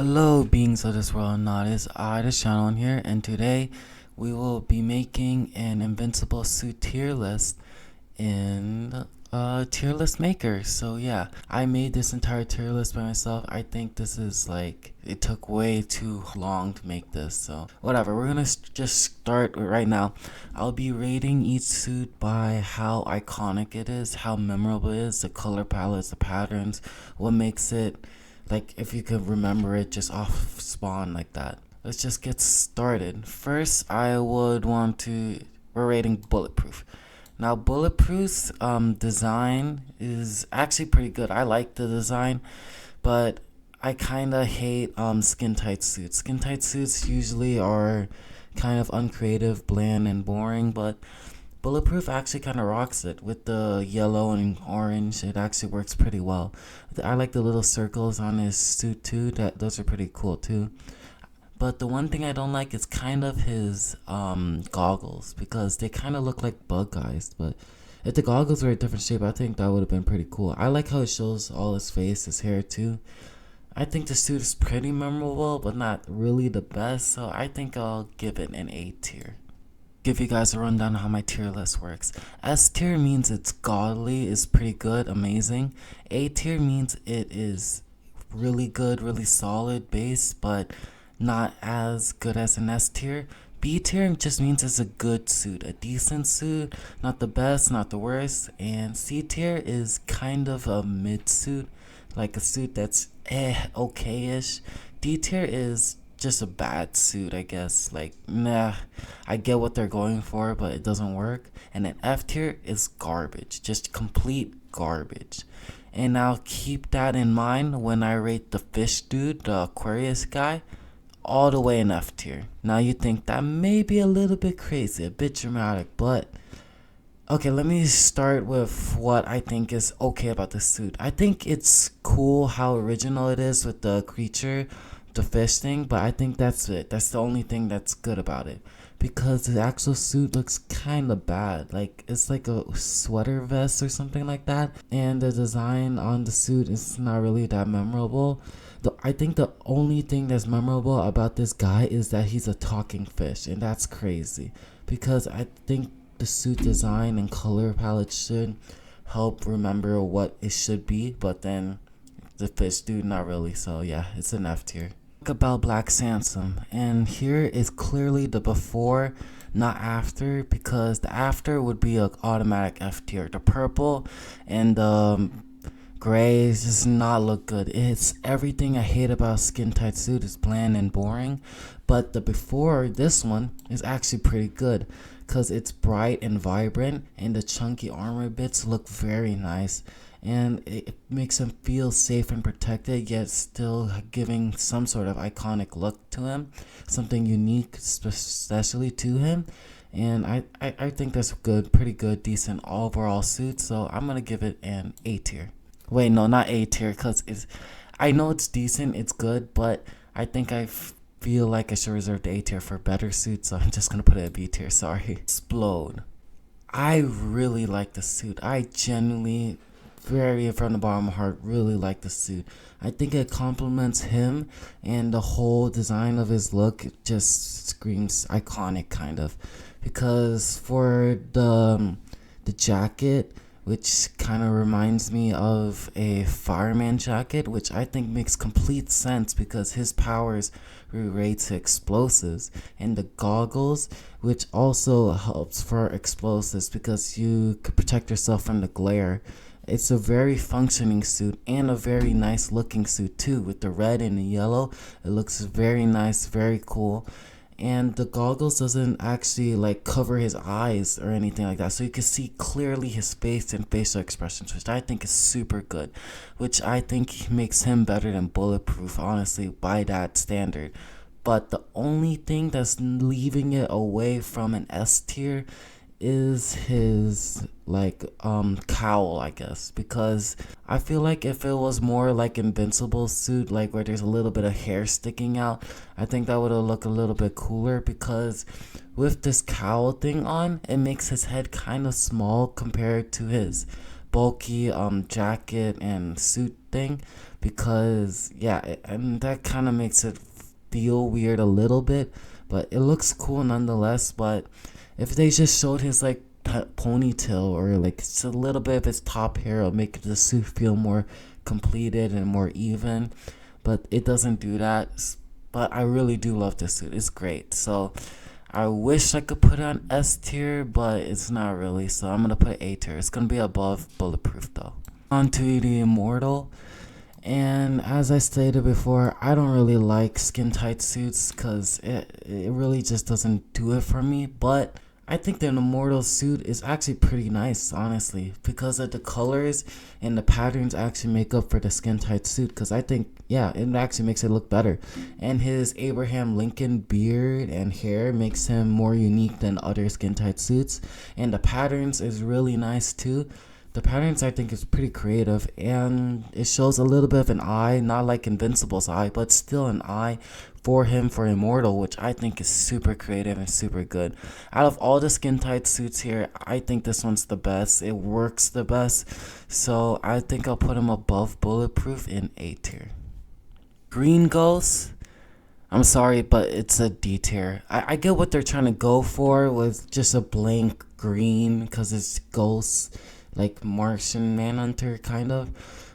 Hello beings of this world, not as I, the Shadow here, and today we will be making an Invincible suit tier list in tier list maker. So yeah, I made this entire tier list by myself. I think this is like, it took way too long to make this, so whatever, we're gonna just start right now. I'll be rating each suit by how iconic it is, how memorable it is, the color palettes, the patterns, what makes it, like if you could remember it just off spawn like that. Let's just get started. First, we're rating Bulletproof. Now, Bulletproof's design is actually pretty good. I like the design, but I kind of hate skin tight suits. Skin tight suits usually are kind of uncreative, bland, and boring, but Bulletproof actually kind of rocks it with the yellow and orange. It actually works pretty well. I like the little circles on his suit too. Those are pretty cool too. But the one thing I don't like is kind of his goggles, because they kind of look like bug eyes. But if the goggles were a different shape, I think that would have been pretty cool. I like how it shows all his face, his hair too. I think the suit is pretty memorable, but not really the best. So I think I'll give it an A tier. Give you guys a rundown of how my tier list works. S tier means it's godly, is pretty good, amazing. A tier means it is really good, really solid base, but not as good as an S tier. B tier just means it's a good suit, a decent suit, not the best, not the worst. And C tier is kind of a mid suit, like a suit that's okay-ish. D tier is just a bad suit, I guess. Like, nah, I get what they're going for, but it doesn't work. And then F tier is garbage, just complete garbage. And I'll keep that in mind when I rate the fish dude, the Aquarius guy, all the way in F tier. Now you think that may be a little bit crazy, a bit dramatic, but okay, let me start with what I think is okay about the suit. I think it's cool how original it is with the creature, the fish thing, but I think that's it. That's the only thing that's good about it, because the actual suit looks kind of bad. Like, it's like a sweater vest or something like that, and the design on the suit is not really that memorable. I think the only thing that's memorable about this guy is that he's a talking fish, and that's crazy, because I think the suit design and color palette should help remember what it should be, but then the fish dude, not really. So yeah, it's an F tier. About Black Samson, and here is clearly the before, not after, because the after would be an automatic F tier. The purple and the gray does not look good. It's everything I hate about skin tight suit. Is bland and boring, but the before this one is actually pretty good, because it's bright and vibrant, and the chunky armor bits look very nice, and it makes him feel safe and protected, yet still giving some sort of iconic look to him, something unique especially to him. And I think that's good, pretty good, decent overall suit, so I'm gonna give it an A tier. Wait, no, not A tier, because I know it's decent, it's good, but I think I feel like I should reserve the A tier for better suits, so I'm just gonna put it at B tier, sorry. Splode. I really like the suit. I genuinely, very from the bottom of my heart, really like the suit. I think it complements him, and the whole design of his look just screams iconic, kind of, because for the jacket, which kind of reminds me of a fireman jacket, which I think makes complete sense because his powers relate to explosives, and the goggles, which also helps for explosives because you could protect yourself from the glare. It's a very functioning suit, and a very nice looking suit too, with the red and the yellow. It looks very nice, very cool. And the goggles doesn't actually like cover his eyes or anything like that, so you can see clearly his face and facial expressions, which I think is super good, which I think makes him better than Bulletproof, honestly, by that standard. But the only thing that's leaving it away from an S tier is his like cowl, I guess, because I feel like if it was more like Invincible suit, like where there's a little bit of hair sticking out, I think that would have looked a little bit cooler, because with this cowl thing on, it makes his head kind of small compared to his bulky jacket and suit thing. because yeah, and that kind of makes it feel weird a little bit, but it looks cool nonetheless. But if they just showed his like ponytail or like just a little bit of his top hair, it'll make the suit feel more completed and more even. But it doesn't do that. But I really do love this suit. It's great. So I wish I could put it on S tier, but it's not really. So I'm gonna put A tier. It's gonna be above Bulletproof though. On to the Immortal. And as I stated before, I don't really like skin tight suits because it really just doesn't do it for me. But I think the Immortal suit is actually pretty nice, honestly, because of the colors and the patterns actually make up for the skin tight suit. Because I think, yeah, it actually makes it look better. And his Abraham Lincoln beard and hair makes him more unique than other skin tight suits. And the patterns is really nice too. The patterns I think is pretty creative, and it shows a little bit of an eye, not like Invincible's eye, but still an eye for him for Immortal, which I think is super creative and super good. Out of all the skin tight suits here, I think this one's the best. It works the best, so I think I'll put him above Bulletproof in A tier. Green Ghost, I'm sorry, but it's a D tier. I get what they're trying to go for with just a blank green because it's ghosts, like Martian Manhunter kind of,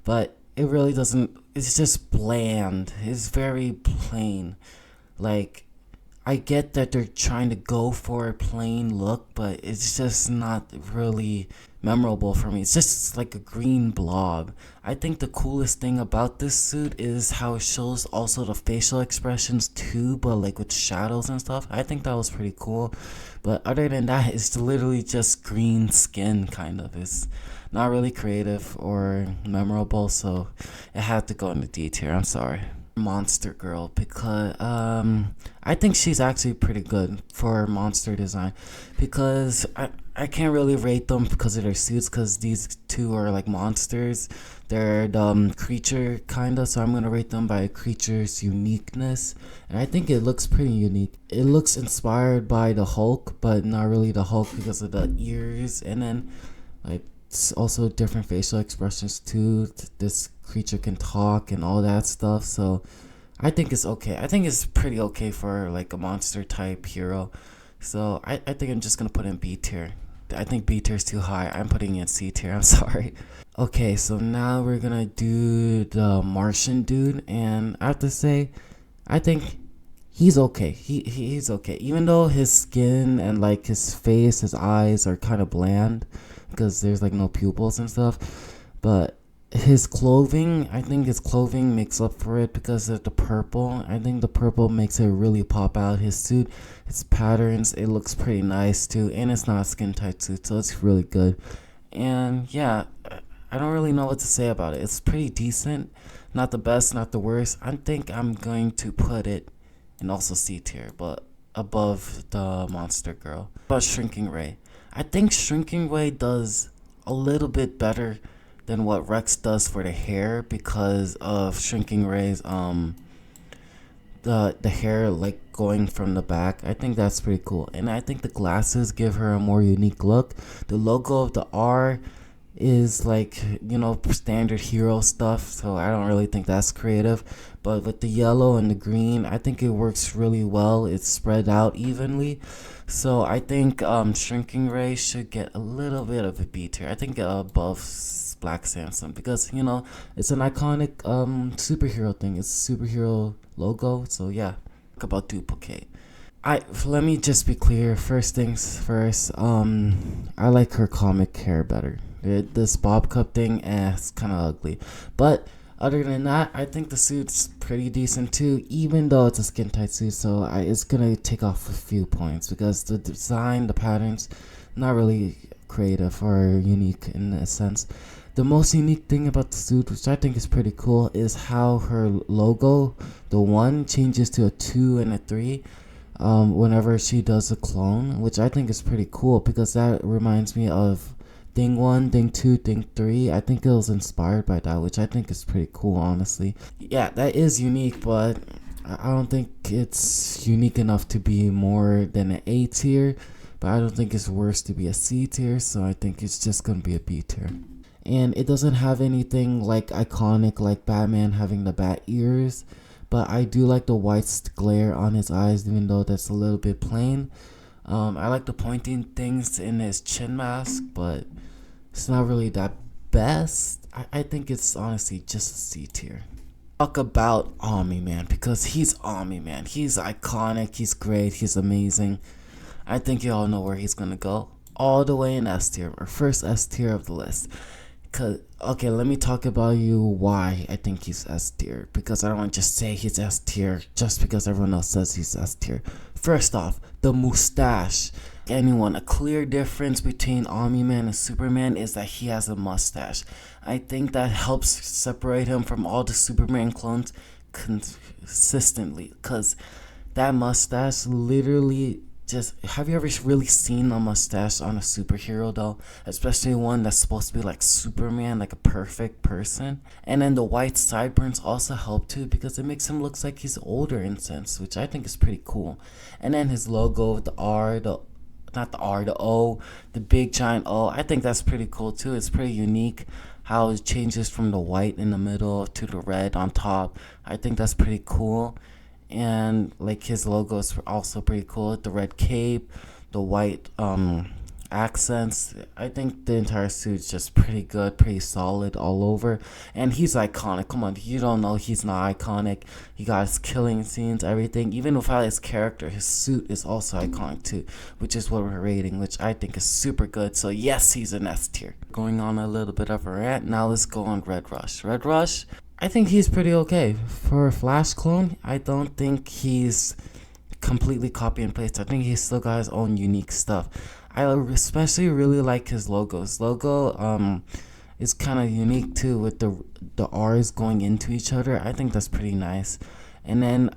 but it really doesn't. It's just bland. It's very plain. Like, I get that they're trying to go for a plain look, but it's just not really memorable for me. It's just like a green blob. I think the coolest thing about this suit is how it shows also the facial expressions too, but like with shadows and stuff. I think that was pretty cool. But other than that, it's literally just green skin kind of. It's not really creative or memorable, so it had to go in the D tier. I'm sorry. Monster Girl, because I think she's actually pretty good for monster design, because I can't really rate them because of their suits, because these two are like monsters. They're the creature kinda, so I'm gonna rate them by a creature's uniqueness, and I think it looks pretty unique. It looks inspired by the Hulk, but not really the Hulk because of the ears, and then like also different facial expressions too. This creature can talk and all that stuff, so I think it's okay. I think it's pretty okay for like a monster type hero, so I think I'm just gonna put in B tier. I think B tier is too high. I'm putting in C tier. I'm sorry. Okay, so now we're gonna do the Martian dude, and I have to say, I think he's okay. He's okay, even though his skin and like his face, his eyes are kind of bland because there's like no pupils and stuff. But his clothing, I think his clothing makes up for it because of the purple. I think the purple makes it really pop out. His suit, his patterns, it looks pretty nice too, and it's not a skin tight suit, so it's really good. And yeah, I don't really know what to say about it. It's pretty decent, not the best, not the worst. I think I'm going to put it in also C tier, but above the Monster Girl. About Shrinking Ray, I think Shrinking Ray does a little bit better than what Rex does for the hair, because of Shrinking Ray's the hair like going from the back. I think that's pretty cool, and I think the glasses give her a more unique look. The logo of the R is like, you know, standard hero stuff, so I don't really think that's creative. But with the yellow and the green, I think it works really well. It's spread out evenly, so I think Shrinking Ray should get a little bit of a B tier. I think above Black Samson, because, you know, it's an iconic superhero thing. It's a superhero logo, so yeah. Talk about Dupli-Kate. Let me just be clear. First things first. I like her comic hair better. This bob cut thing, it's kind of ugly. But other than that, I think the suit's pretty decent too, even though it's a skin tight suit. So it's gonna take off a few points because the design, the patterns, not really creative or unique in a sense. The most unique thing about the suit, which I think is pretty cool, is how her logo, the 1, changes to a 2 and a 3 whenever she does a clone, which I think is pretty cool, because that reminds me of Thing 1, Thing 2, Thing 3. I think it was inspired by that, which I think is pretty cool, honestly. Yeah, that is unique, but I don't think it's unique enough to be more than an A tier, but I don't think it's worse to be a C tier, so I think it's just gonna be a B tier. and it doesn't have anything like iconic like Batman having the bat ears, but I do like the white glare on his eyes, even though that's a little bit plain. I like the pointing things in his chin mask, but it's not really that best. I think it's honestly just a C tier. Talk about Omi-man, because he's Omi-man. He's iconic, he's great, he's amazing. I think you all know where he's gonna go. All the way in S tier, or first S tier of the list. Okay, let me talk about you why I think he's S tier. Because I don't want to just say he's S tier just because everyone else says he's S tier. First off, the mustache. A clear difference between Omi-man and Superman is that he has a mustache. I think that helps separate him from all the Superman clones consistently. Because that mustache literally just, have you ever really seen a mustache on a superhero though? Especially one that's supposed to be like Superman, like a perfect person. And then the white sideburns also help too, because it makes him look like he's older in a sense, which I think is pretty cool. And then his logo with the R, the O, the big giant O, I think that's pretty cool too. It's pretty unique how it changes from the white in the middle to the red on top. I think that's pretty cool. And like his logo is also pretty cool. The red cape, the white accents. I think the entire suit's just pretty good, pretty solid all over. And he's iconic. Come on, you don't know he's not iconic. He got his killing scenes, everything. Even without his character, his suit is also iconic too, which is what we're rating, which I think is super good. So yes, he's an S tier. Going on a little bit of a rant. Now let's go on Red Rush. Red Rush, I think he's pretty okay. For a Flash clone, I don't think he's completely copy and paste. I think he's still got his own unique stuff. I especially really like his logo. His logo is kind of unique too, with the R's going into each other. I think that's pretty nice. And then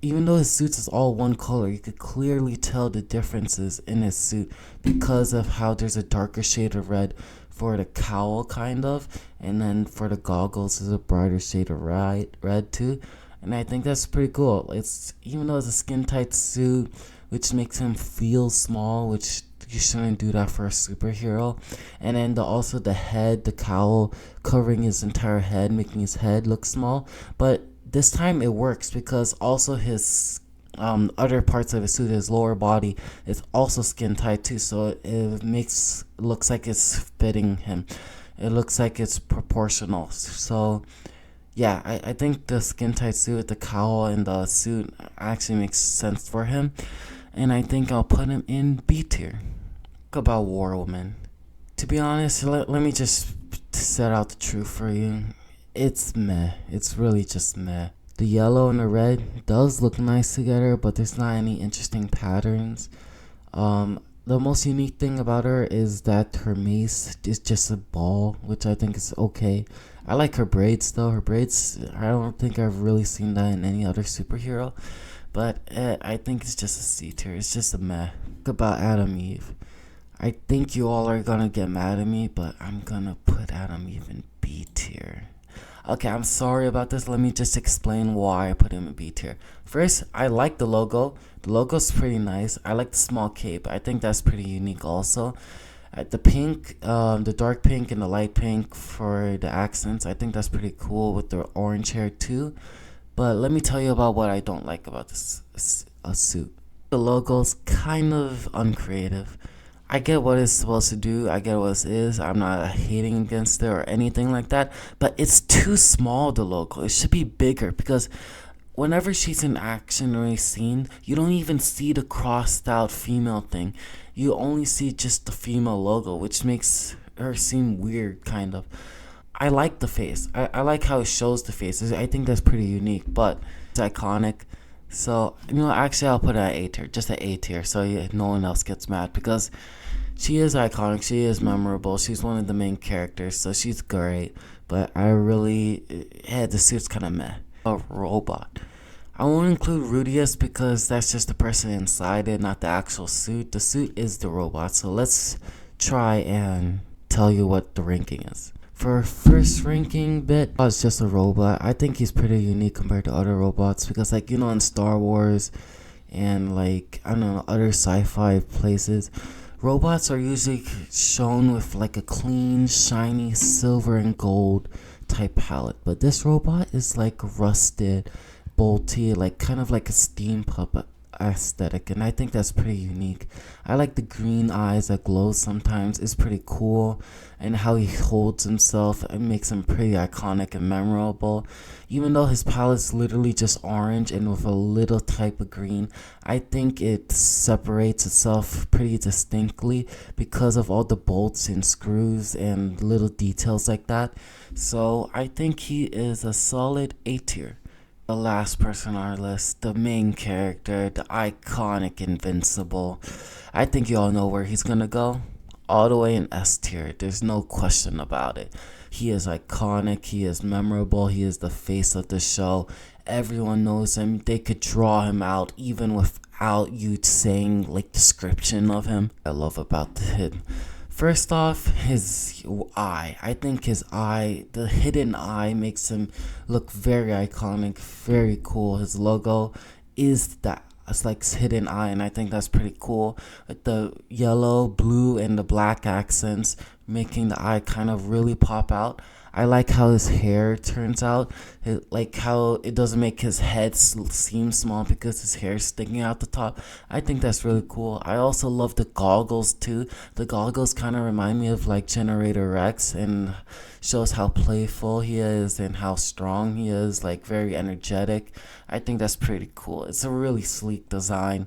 even though his suit is all one color, you could clearly tell the differences in his suit because of how there's a darker shade of red for the cowl kind of, and then for the goggles is a brighter shade of red too. And I think that's pretty cool. It's, even though it's a skin tight suit, which makes him feel small, which you shouldn't do that for a superhero. And then also the head, the cowl covering his entire head, making his head look small. But this time it works because also his other parts of his suit, his lower body, is also skin tight too, so it looks like it's fitting him. It looks like it's proportional. So yeah, I think the skin tight suit with the cowl and the suit actually makes sense for him, and I think I'll put him in B tier. Talk about War Woman. To be honest, let me just set out the truth for you. It's meh. It's really just meh. The yellow and the red does look nice together, but there's not any interesting patterns. The most unique thing about her is that her mace is just a ball, which I think is okay. I like her braids though. Her braids, I don't think I've really seen that in any other superhero. But I think it's just a C tier. It's just a meh. Talk about Adam Eve. I think you all are gonna get mad at me, but I'm gonna put Adam Eve in B tier. Okay, I'm sorry about this. Let me just explain why I put him in B tier. First, I like the logo. The logo's pretty nice. I like the small cape. I think that's pretty unique also. The pink, the dark pink and the light pink for the accents, I think that's pretty cool with the orange hair too. But let me tell you about what I don't like about this suit. The logo's kind of uncreative. I get what it's supposed to do. I get what it is. I'm not hating against it or anything like that. But it's too small, the logo. It should be bigger, because whenever she's in action or a scene, you don't even see the crossed out female thing. You only see just the female logo, which makes her seem weird, kind of. I like the face. I like how it shows the face. I think that's pretty unique, but it's iconic. So, actually I'll put it at A tier. Just at A tier, so no one else gets mad, because she is iconic, she is memorable, she's one of the main characters, so she's great. But the suit's kind of meh. A robot. I won't include Rudius because that's just the person inside it, not the actual suit. The suit is the robot, so let's try and tell you what the ranking is. For first ranking bit, it's just a robot. I think he's pretty unique compared to other robots because, in Star Wars and, other sci-fi places, Robots are usually shown with like a clean, shiny silver and gold type palette, but this robot is like rusted, bolty, like kind of like a steam puppet aesthetic, and I think that's pretty unique. I like the green eyes that glow sometimes. It's pretty cool, and how he holds himself, it makes him pretty iconic and memorable. Even though his palette's literally just orange and with a little type of green, I think it separates itself pretty distinctly because of all the bolts and screws and little details like that. So I think he is a solid A tier. The last person on our list, the main character, the iconic Invincible. I think you all know where he's gonna go. All the way in S tier. There's no question about it. He is iconic. He is memorable. He is the face of the show. Everyone knows him. They could draw him out even without you saying like description of him. I love about him. First off, his eye. I think his eye, the hidden eye, makes him look very iconic, very cool. His logo is that. It's like his hidden eye, and I think that's pretty cool. With the yellow, blue, and the black accents, making the eye kind of really pop out. I like how his hair turns out, like how it doesn't make his head seem small because his hair is sticking out the top. I think that's really cool. I also love the goggles too. The goggles kind of remind me of like Generator Rex, and shows how playful he is and how strong he is, like very energetic. I think that's pretty cool. It's a really sleek design.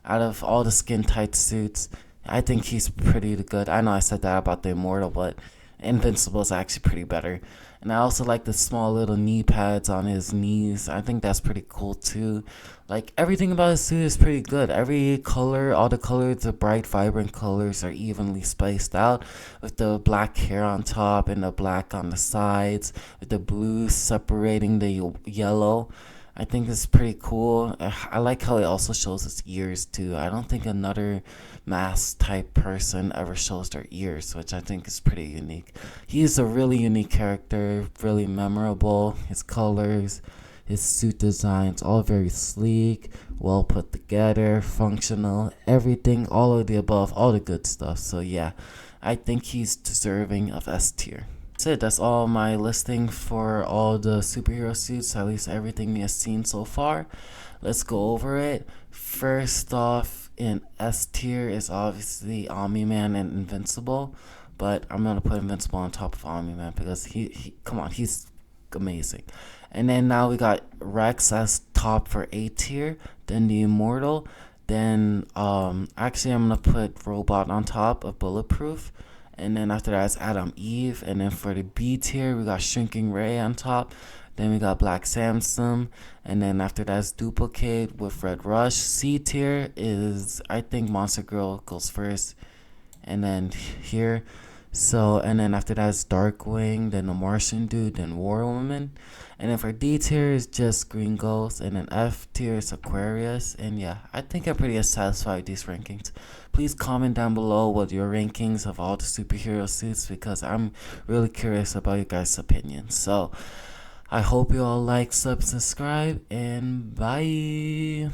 Out of all the skin tight suits, I think he's pretty good. I know I said that about the Immortal, but Invincible is actually pretty better. And I also like the small little knee pads on his knees. I think that's pretty cool too. Like everything about his suit is pretty good. Every color, all the colors, the bright, vibrant colors are evenly spaced out, with the black hair on top and the black on the sides, with the blue separating the yellow. I think it's pretty cool. I like how it also shows its ears too. I don't think another mask type person ever shows their ears, which I think is pretty unique. He's a really unique character, really memorable. His colors, his suit designs, all very sleek, well put together, functional, everything, all of the above, all the good stuff. So yeah, I think he's deserving of S tier. That's it. That's all my listing for all the superhero suits, at least everything we have seen so far. Let's go over it. First off, in S tier is obviously Omi-man and Invincible, but I'm gonna put Invincible on top of Omi-man because he come on, he's amazing. And then now we got Rex as top for A tier, then the Immortal, then actually I'm gonna put Robot on top of Bulletproof. And then after that, it's Adam Eve. And then for the B tier, we got Shrinking Ray on top. Then we got Black Samson. And then after that, it's Dupli-Kate with Red Rush. C tier is, I think, Monster Girl goes first. And then here. So, and then after that, it's Darkwing. Then the Martian Dude. Then War Woman. And then for D tier, is just Green Ghost. And then F tier is Aquarius. And yeah, I think I'm pretty satisfied with these rankings. Please comment down below what your rankings of all the superhero suits, because I'm really curious about you guys' opinions. So I hope you all like, subscribe, and bye.